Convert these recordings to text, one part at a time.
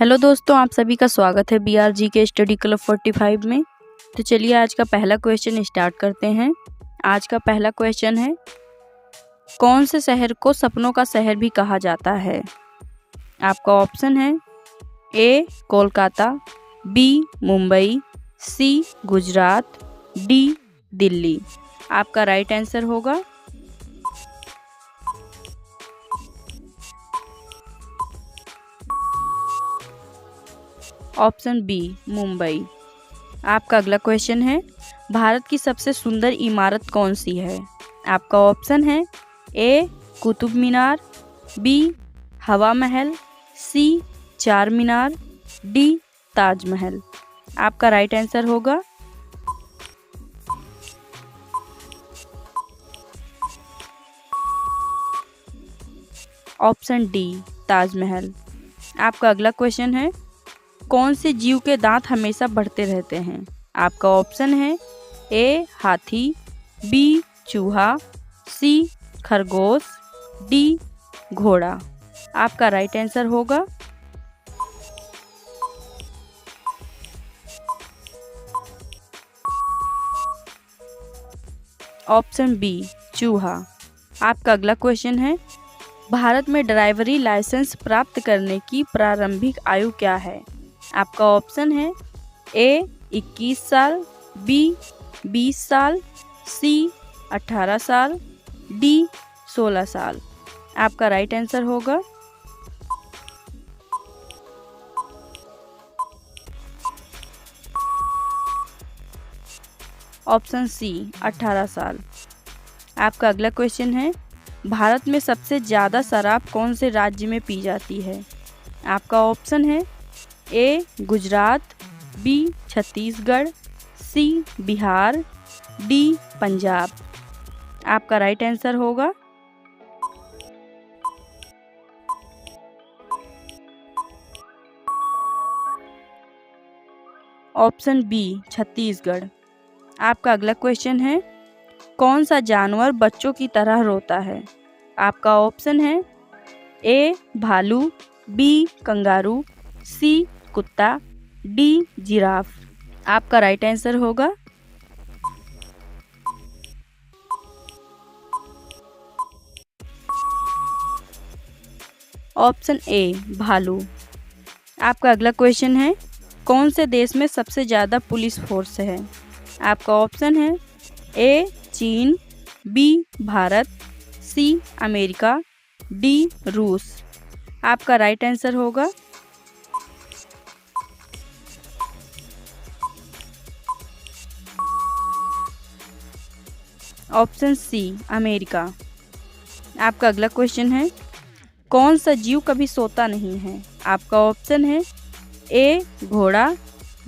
Hello दोस्तों, आप सभी का स्वागत है BRG के स्टडी क्लब 45 में। तो चलिए आज का पहला क्वेश्चन स्टार्ट करते हैं। आज का पहला क्वेश्चन है, कौन से शहर को सपनों का शहर भी कहा जाता है? आपका ऑप्शन है ए कोलकाता, बी मुंबई, सी गुजरात, डी दिल्ली। आपका राइट आंसर होगा ऑप्शन बी मुंबई। आपका अगला क्वेश्चन है, भारत की सबसे सुंदर इमारत कौन सी है? आपका ऑप्शन है ए कुतुब मीनार, बी हवा महल, सी चार मीनार, डी ताजमहल। आपका राइट आंसर होगा ऑप्शन डी ताजमहल। आपका अगला क्वेश्चन है, कौन से जीव के दांत हमेशा बढ़ते रहते हैं? आपका ऑप्शन है ए हाथी, बी चूहा, सी खरगोश, डी घोड़ा। आपका राइट आंसर होगा ऑप्शन बी चूहा। आपका अगला क्वेश्चन है, भारत में ड्राइवरी लाइसेंस प्राप्त करने की प्रारंभिक आयु क्या है? आपका ऑप्शन है ए 21 साल, बी 20 साल, सी 18 साल, डी 16 साल। आपका राइट आंसर होगा ऑप्शन सी 18 साल। आपका अगला क्वेश्चन है, भारत में सबसे ज़्यादा शराब कौन से राज्य में पी जाती है? आपका ऑप्शन है ए गुजरात, बी छत्तीसगढ़, सी बिहार, डी पंजाब। आपका राइट आंसर होगा ऑप्शन बी छत्तीसगढ़। आपका अगला क्वेश्चन है, कौन सा जानवर बच्चों की तरह रोता है? आपका ऑप्शन है ए भालू, बी कंगारू, सी कुत्ता, डी जिराफ। आपका राइट आंसर होगा ऑप्शन ए भालू। आपका अगला क्वेश्चन है, कौन से देश में सबसे ज़्यादा पुलिस फोर्स है? आपका ऑप्शन है ए चीन, B Bharat, C America, D रूस। आपका राइट आंसर होगा ऑप्शन सी अमेरिका। आपका अगला क्वेश्चन है, कौन सा जीव कभी सोता नहीं है? आपका ऑप्शन है ए घोड़ा,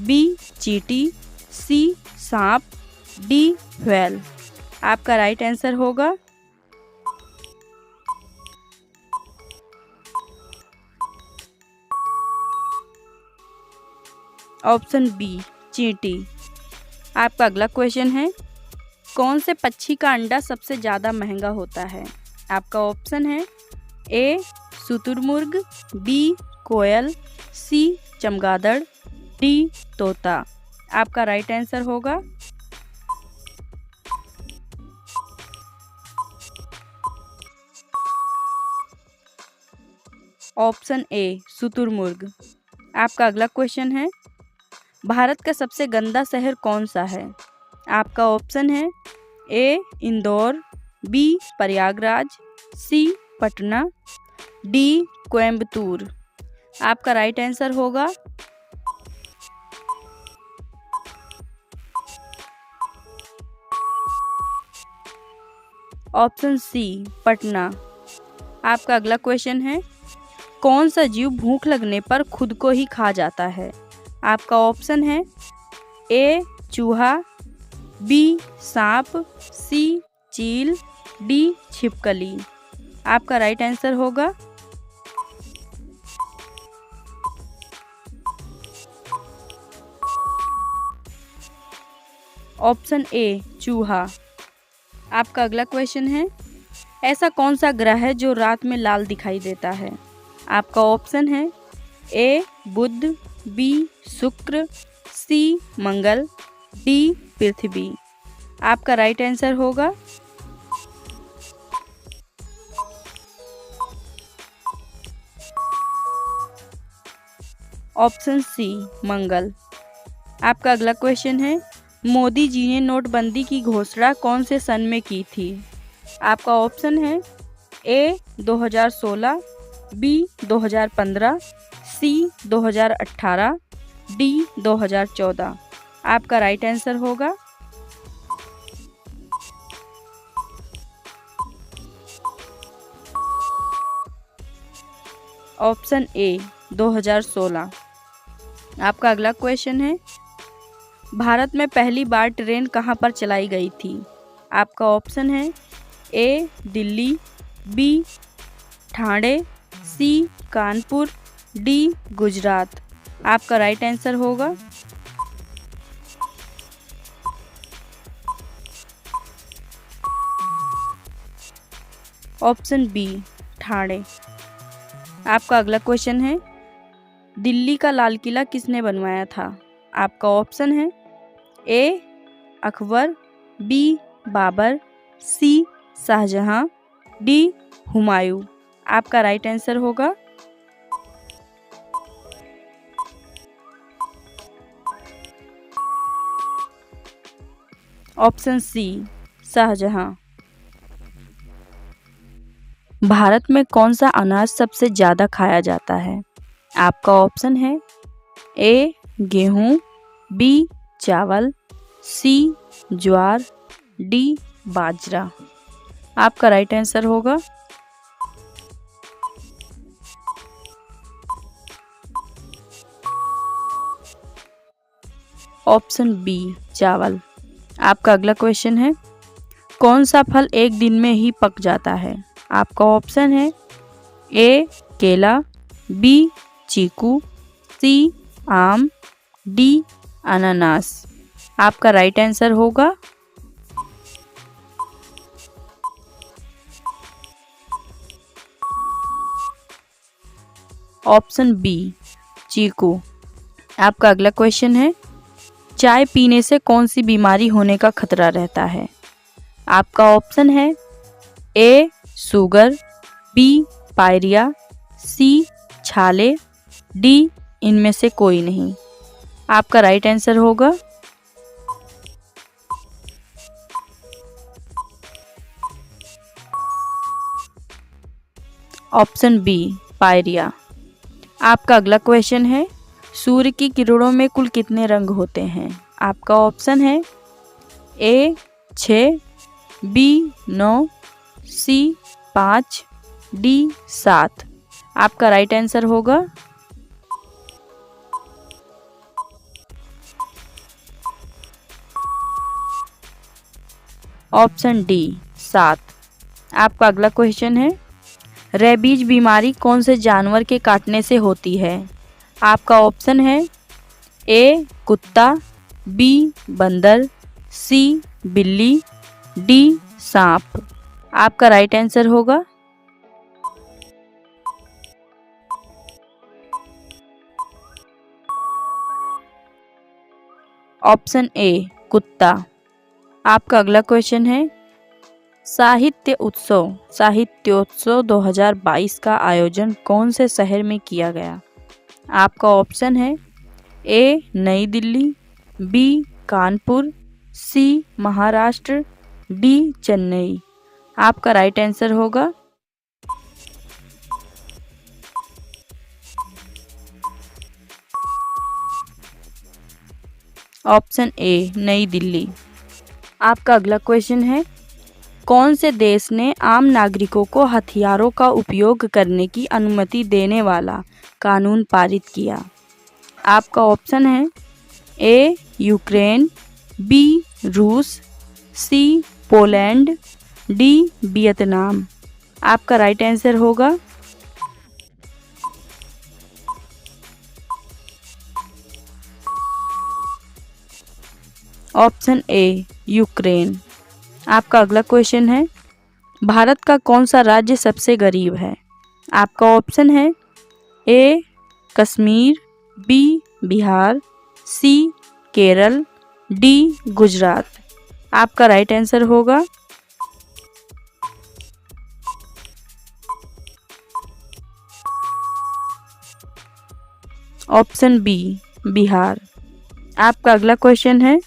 बी चींटी, सी सांप, डी व्हेल। आपका राइट आंसर होगा ऑप्शन बी चींटी। आपका अगला क्वेश्चन है, कौन से पक्षी का अंडा सबसे ज़्यादा महंगा होता है? आपका ऑप्शन है ए शुतुरमुर्ग, बी कोयल, सी चमगादड़, डी तोता। आपका राइट आंसर होगा ऑप्शन ए शुतुरमुर्ग। आपका अगला क्वेश्चन है, भारत का सबसे गंदा शहर कौन सा है? आपका ऑप्शन है ए इंदौर, बी प्रयागराज, सी पटना, डी कोयम्बतूर। आपका राइट आंसर होगा ऑप्शन सी पटना। आपका अगला क्वेश्चन है, कौन सा जीव भूख लगने पर खुद को ही खा जाता है? आपका ऑप्शन है ए चूहा, बी सांप, सी चील, डी छिपकली। आपका राइट आंसर होगा ऑप्शन ए चूहा। आपका अगला क्वेश्चन है, ऐसा कौन सा ग्रह है जो रात में लाल दिखाई देता है? आपका ऑप्शन है ए बुध, बी शुक्र, सी मंगल, डी पृथ्वी। आपका राइट आंसर होगा ऑप्शन सी मंगल। आपका अगला क्वेश्चन है, मोदी जी ने नोटबंदी की घोषणा कौन से सन में की थी? आपका ऑप्शन है ए 2016, बी 2015, सी 2018, डी 2014। आपका राइट आंसर होगा ऑप्शन ए 2016। आपका अगला क्वेश्चन है, भारत में पहली बार ट्रेन कहाँ पर चलाई गई थी? आपका ऑप्शन है ए दिल्ली, बी ठाणे, सी कानपुर, डी गुजरात। आपका राइट आंसर होगा ऑप्शन बी ठाणे। आपका अगला क्वेश्चन है, दिल्ली का लाल किला किसने बनवाया था? आपका ऑप्शन है ए अकबर, बी बाबर, सी शाहजहां, डी हुमायूं। आपका राइट आंसर होगा ऑप्शन सी शाहजहां। भारत में कौन सा अनाज सबसे ज़्यादा खाया जाता है? आपका ऑप्शन है ए गेहूँ, बी चावल, सी ज्वार, डी बाजरा। आपका राइट आंसर होगा ऑप्शन बी चावल। आपका अगला क्वेश्चन है, कौन सा फल एक दिन में ही पक जाता है? आपका ऑप्शन है ए केला, बी चीकू, सी आम, डी अनानास। आपका राइट आंसर होगा ऑप्शन बी चीकू। आपका अगला क्वेश्चन है, चाय पीने से कौन सी बीमारी होने का खतरा रहता है? आपका ऑप्शन है ए शुगर, बी पायरिया, सी छाले, डी इनमें से कोई नहीं। आपका राइट आंसर होगा ऑप्शन बी पायरिया। आपका अगला क्वेश्चन है, सूर्य की किरणों में कुल कितने रंग होते हैं? आपका ऑप्शन है ए 6, बी 9, सी 5, डी 7। आपका राइट आंसर होगा ऑप्शन डी 7। आपका अगला क्वेश्चन है, रेबीज बीमारी कौन से जानवर के काटने से होती है? आपका ऑप्शन है ए कुत्ता, बी बंदर, सी बिल्ली, डी सांप। आपका राइट आंसर होगा ऑप्शन ए कुत्ता। आपका अगला क्वेश्चन है, साहित्योत्सव 2022 का आयोजन कौन से शहर में किया गया? आपका ऑप्शन है ए नई दिल्ली, बी कानपुर, सी महाराष्ट्र, डी चेन्नई। आपका राइट आंसर होगा ऑप्शन ए नई दिल्ली। आपका अगला क्वेश्चन है, कौन से देश ने आम नागरिकों को हथियारों का उपयोग करने की अनुमति देने वाला कानून पारित किया? आपका ऑप्शन है ए यूक्रेन, बी रूस, सी पोलैंड, डी वियतनाम। आपका राइट आंसर होगा ऑप्शन ए यूक्रेन। आपका अगला क्वेश्चन है, भारत का कौन सा राज्य सबसे गरीब है? आपका ऑप्शन है ए कश्मीर, बी बिहार, सी केरल, डी गुजरात। आपका राइट आंसर होगा ऑप्शन बी बिहार। आपका अगला क्वेश्चन है,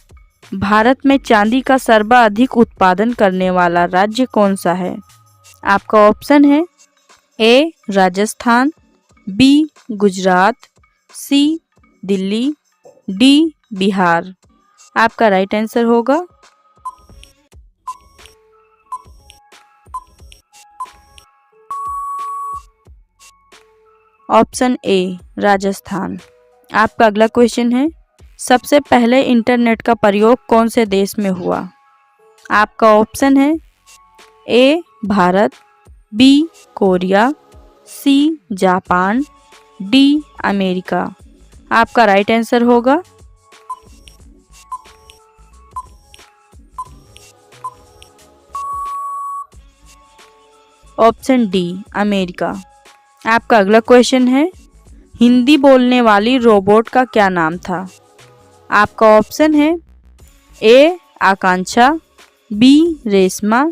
भारत में चांदी का सर्वाधिक उत्पादन करने वाला राज्य कौन सा है? आपका ऑप्शन है ए राजस्थान, बी गुजरात, सी दिल्ली, डी बिहार। आपका राइट आंसर होगा ऑप्शन ए राजस्थान। आपका अगला क्वेश्चन है, सबसे पहले इंटरनेट का प्रयोग कौन से देश में हुआ? आपका ऑप्शन है A Bharat, B Korea, C Japan, D America. आपका राइट आंसर होगा ऑप्शन डी अमेरिका। आपका अगला क्वेश्चन है, हिंदी बोलने वाली रोबोट का क्या नाम था? आपका ऑप्शन है ए आकांक्षा, बी रेशमा,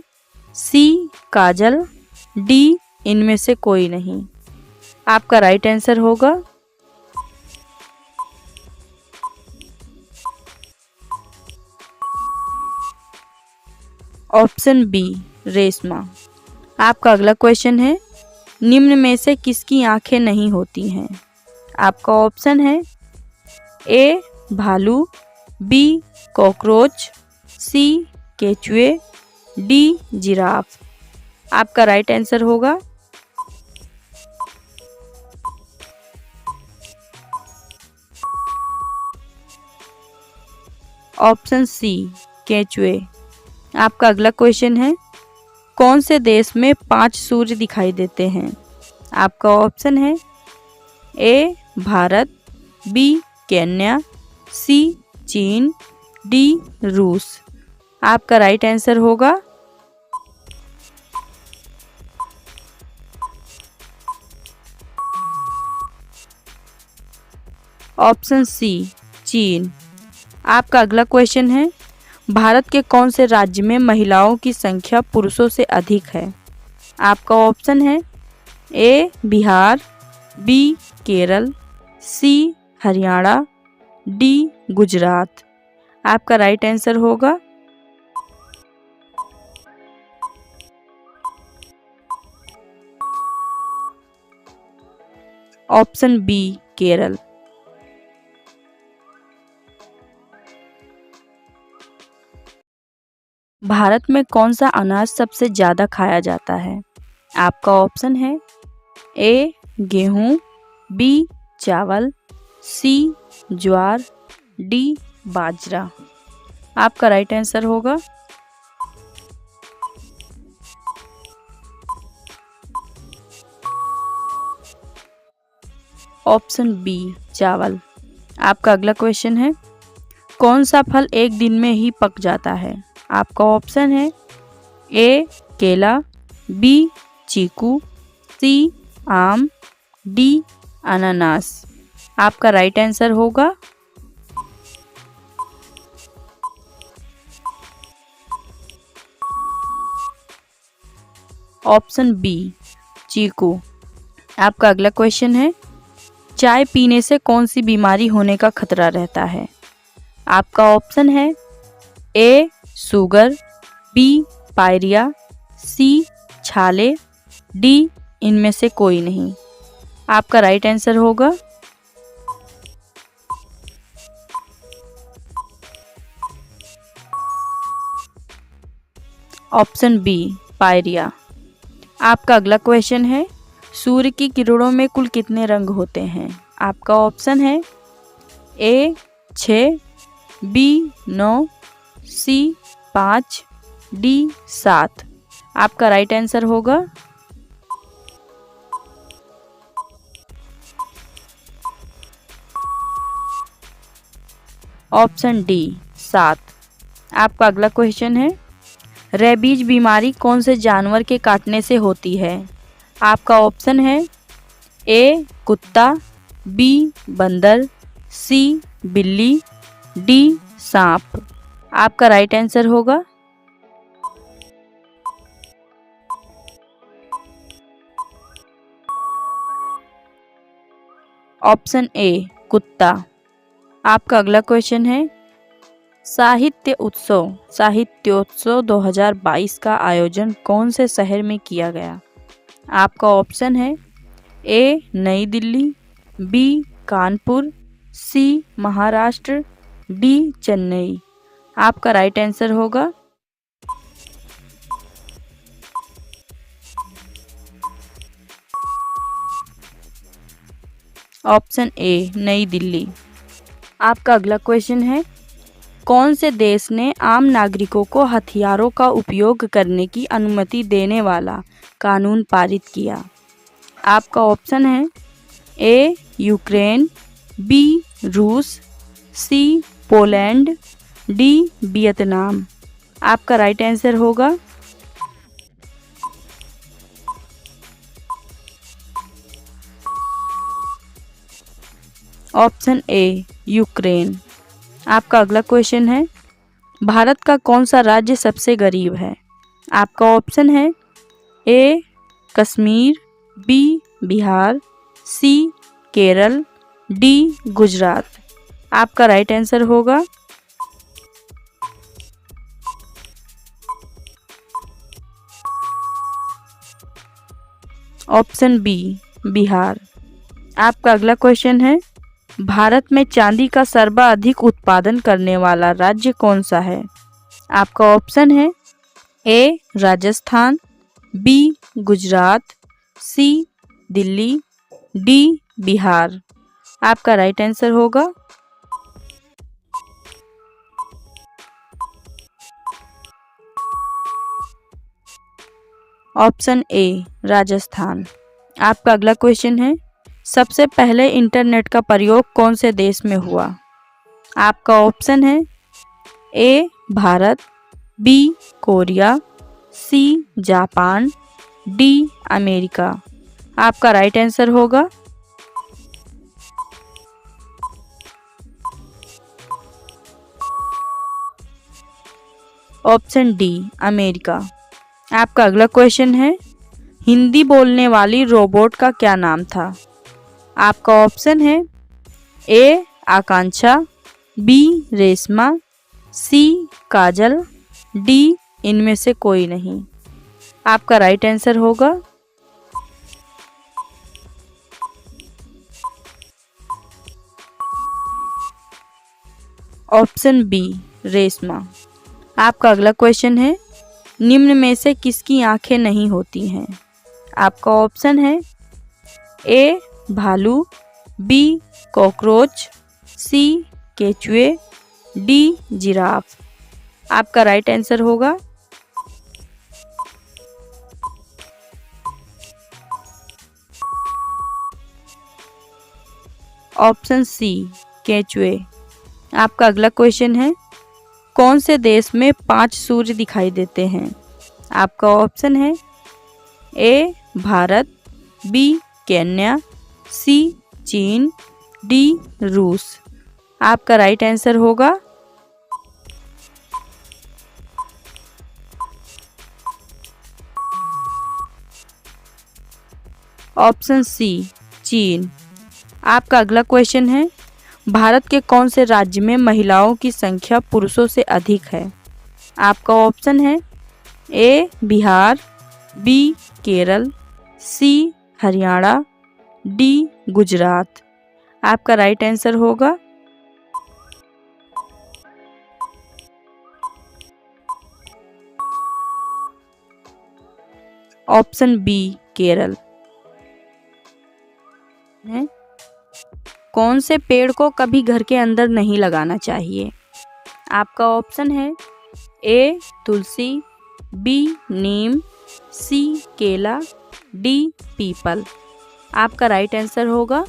सी काजल, डी इनमें से कोई नहीं। आपका राइट आंसर होगा ऑप्शन बी रेशमा। आपका अगला क्वेश्चन है, निम्न में से किसकी आंखें नहीं होती हैं? आपका ऑप्शन है ए भालू, बी कॉकरोच, सी केचुए, डी जिराफ। आपका राइट आंसर होगा ऑप्शन सी केचुए। आपका अगला क्वेश्चन है, कौन से देश में 5 सूर्य दिखाई देते हैं? आपका ऑप्शन है ए भारत, बी केन्या, सी चीन, डी रूस। आपका राइट आंसर होगा ऑप्शन सी चीन। आपका अगला क्वेश्चन है, भारत के कौन से राज्य में महिलाओं की संख्या पुरुषों से अधिक है? आपका ऑप्शन है ए बिहार, बी केरल, सी हरियाणा, डी गुजरात। आपका राइट आंसर होगा ऑप्शन बी केरल। भारत में कौन सा अनाज सबसे ज़्यादा खाया जाता है? आपका ऑप्शन है ए गेहूँ, बी चावल, सी ज्वार, डी बाजरा। आपका राइट आंसर होगा ऑप्शन बी चावल। आपका अगला क्वेश्चन है, कौन सा फल एक दिन में ही पक जाता है? आपका ऑप्शन है ए केला, बी चीकू, सी आम, डी अनानास। आपका राइट आंसर होगा ऑप्शन बी चीकू। आपका अगला क्वेश्चन है, चाय पीने से कौन सी बीमारी होने का खतरा रहता है? आपका ऑप्शन है ए शुगर, बी पायरिया, सी छाले, डी इनमें से कोई नहीं। आपका राइट आंसर होगा ऑप्शन बी पायरिया। आपका अगला क्वेश्चन है, सूर्य की किरणों में कुल कितने रंग होते हैं? आपका ऑप्शन है ए 6, बी 9, सी 5, डी 7। आपका राइट आंसर होगा ऑप्शन डी 7। आपका अगला क्वेश्चन है, रेबीज बीमारी कौन से जानवर के काटने से होती है? आपका ऑप्शन है ए कुत्ता, बी बंदर, सी बिल्ली, डी सांप। आपका राइट आंसर होगा ऑप्शन ए कुत्ता। आपका अगला क्वेश्चन है, साहित्योत्सव 2022 का आयोजन कौन से शहर में किया गया? आपका ऑप्शन है ए नई दिल्ली, बी कानपुर, सी महाराष्ट्र, डी चेन्नई। आपका राइट आंसर होगा ऑप्शन ए नई दिल्ली। आपका अगला क्वेश्चन है, कौन से देश ने आम नागरिकों को हथियारों का उपयोग करने की अनुमति देने वाला कानून पारित किया? आपका ऑप्शन है ए यूक्रेन, बी रूस, सी पोलैंड, डी वियतनाम। आपका राइट आंसर होगा ऑप्शन ए यूक्रेन। आपका अगला क्वेश्चन है, भारत का कौन सा राज्य सबसे गरीब है? आपका ऑप्शन है ए कश्मीर, बी बिहार, सी केरल, डी गुजरात। आपका राइट आंसर होगा ऑप्शन बी बिहार। आपका अगला क्वेश्चन है, भारत में चांदी का सर्वाधिक उत्पादन करने वाला राज्य कौन सा है? आपका ऑप्शन है ए राजस्थान, बी गुजरात, सी दिल्ली, डी बिहार। आपका राइट आंसर होगा ऑप्शन ए राजस्थान। आपका अगला क्वेश्चन है, सबसे पहले इंटरनेट का प्रयोग कौन से देश में हुआ? आपका ऑप्शन है A Bharat, B Korea, C Japan, D America. आपका राइट आंसर होगा ऑप्शन डी अमेरिका। आपका अगला क्वेश्चन है, हिंदी बोलने वाली रोबोट का क्या नाम था? आपका ऑप्शन है ए आकांक्षा, बी रेशमा, सी काजल, डी इनमें से कोई नहीं। आपका राइट आंसर होगा ऑप्शन बी रेशमा। आपका अगला क्वेश्चन है, निम्न में से किसकी आंखें नहीं होती हैं? आपका ऑप्शन है ए भालू, बी कॉकरोच, सी केचुए, डी जिराफ। आपका राइट आंसर होगा ऑप्शन सी केचुए। आपका अगला क्वेश्चन है, कौन से देश में 5 सूर्य दिखाई देते हैं? आपका ऑप्शन है ए भारत, बी केन्या, सी चीन, डी रूस। आपका राइट आंसर होगा ऑप्शन सी चीन। आपका अगला क्वेश्चन है, भारत के कौन से राज्य में महिलाओं की संख्या पुरुषों से अधिक है? आपका ऑप्शन है ए बिहार, बी केरल, सी हरियाणा, डी गुजरात। आपका राइट आंसर होगा ऑप्शन बी केरल। कौन से पेड़ को कभी घर के अंदर नहीं लगाना चाहिए? आपका ऑप्शन है ए तुलसी, बी नीम, सी केला, डी पीपल। आपका राइट आंसर होगा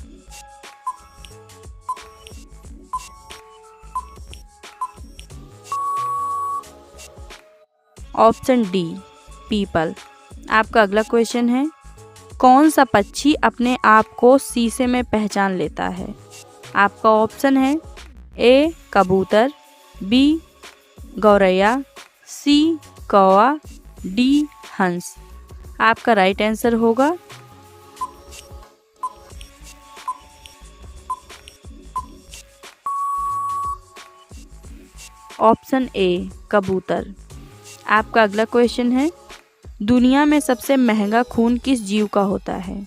ऑप्शन डी पीपल। आपका अगला क्वेश्चन है, कौन सा पक्षी अपने आप को शीशे में पहचान लेता है? आपका ऑप्शन है ए कबूतर, बी गौरैया, सी कौवा, डी हंस। आपका राइट आंसर होगा ऑप्शन ए कबूतर। आपका अगला क्वेश्चन है, दुनिया में सबसे महंगा खून किस जीव का होता है?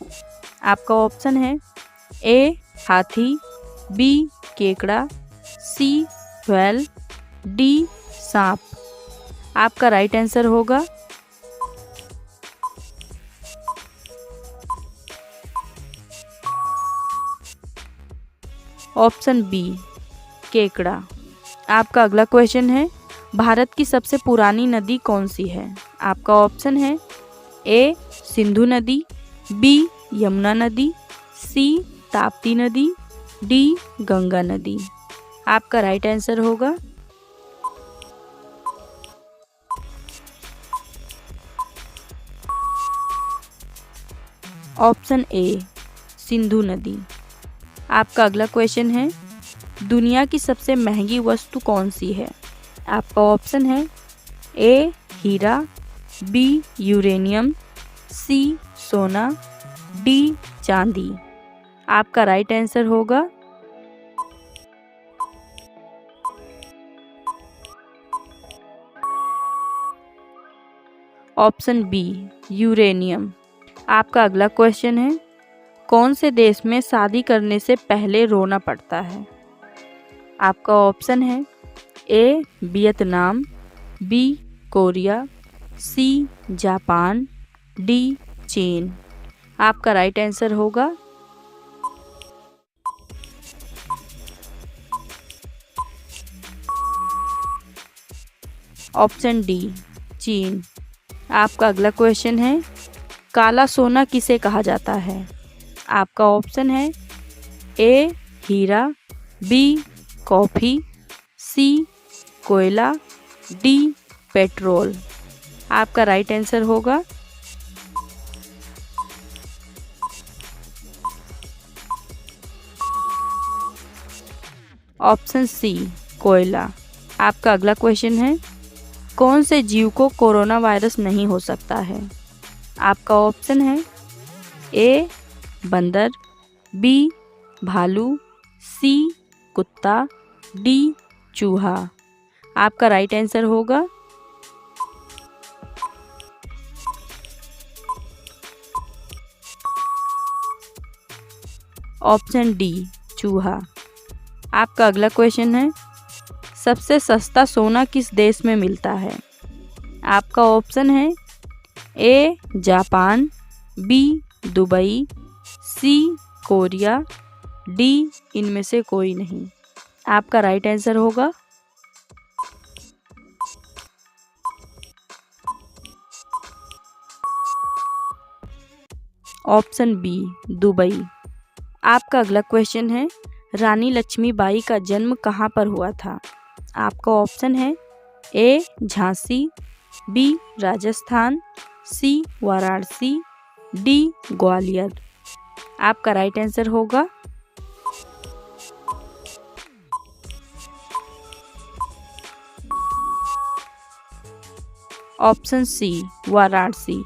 आपका ऑप्शन है ए हाथी, बी केकड़ा, सी व्हेल, डी सांप। आपका राइट आंसर होगा ऑप्शन बी केकड़ा। आपका अगला क्वेश्चन है, भारत की सबसे पुरानी नदी कौन सी है? आपका ऑप्शन है ए सिंधु नदी, बी यमुना नदी, सी ताप्ती नदी, डी गंगा नदी। आपका राइट आंसर होगा ऑप्शन ए सिंधु नदी। आपका अगला क्वेश्चन है, दुनिया की सबसे महंगी वस्तु कौन सी है? आपका ऑप्शन है ए हीरा, बी यूरेनियम, सी सोना, डी चांदी। आपका राइट आंसर होगा ऑप्शन बी यूरेनियम। आपका अगला क्वेश्चन है, कौन से देश में शादी करने से पहले रोना पड़ता है? आपका ऑप्शन है A Vietnam, B Korea, C Japan, D चीन। आपका राइट आंसर होगा ऑप्शन डी चीन। आपका अगला क्वेश्चन है, काला सोना किसे कहा जाता है? आपका ऑप्शन है ए हीरा, बी कॉफ़ी, सी कोयला, डी पेट्रोल। आपका राइट आंसर होगा ऑप्शन सी कोयला। आपका अगला क्वेश्चन है, कौन से जीव को कोरोना वायरस नहीं हो सकता है? आपका ऑप्शन है ए बंदर, बी भालू, सी कुत्ता, डी चूहा। आपका राइट आंसर होगा ऑप्शन डी चूहा। आपका अगला क्वेश्चन है, सबसे सस्ता सोना किस देश में मिलता है? आपका ऑप्शन है A Japan, B Dubai, C Korea, D इनमें से कोई नहीं। आपका राइट आंसर होगा ऑप्शन बी दुबई। आपका अगला क्वेश्चन है, रानी लक्ष्मीबाई का जन्म कहाँ पर हुआ था? आपका ऑप्शन है ए झांसी, बी राजस्थान, सी वाराणसी, डी ग्वालियर। आपका राइट आंसर होगा ऑप्शन सी वाराणसी।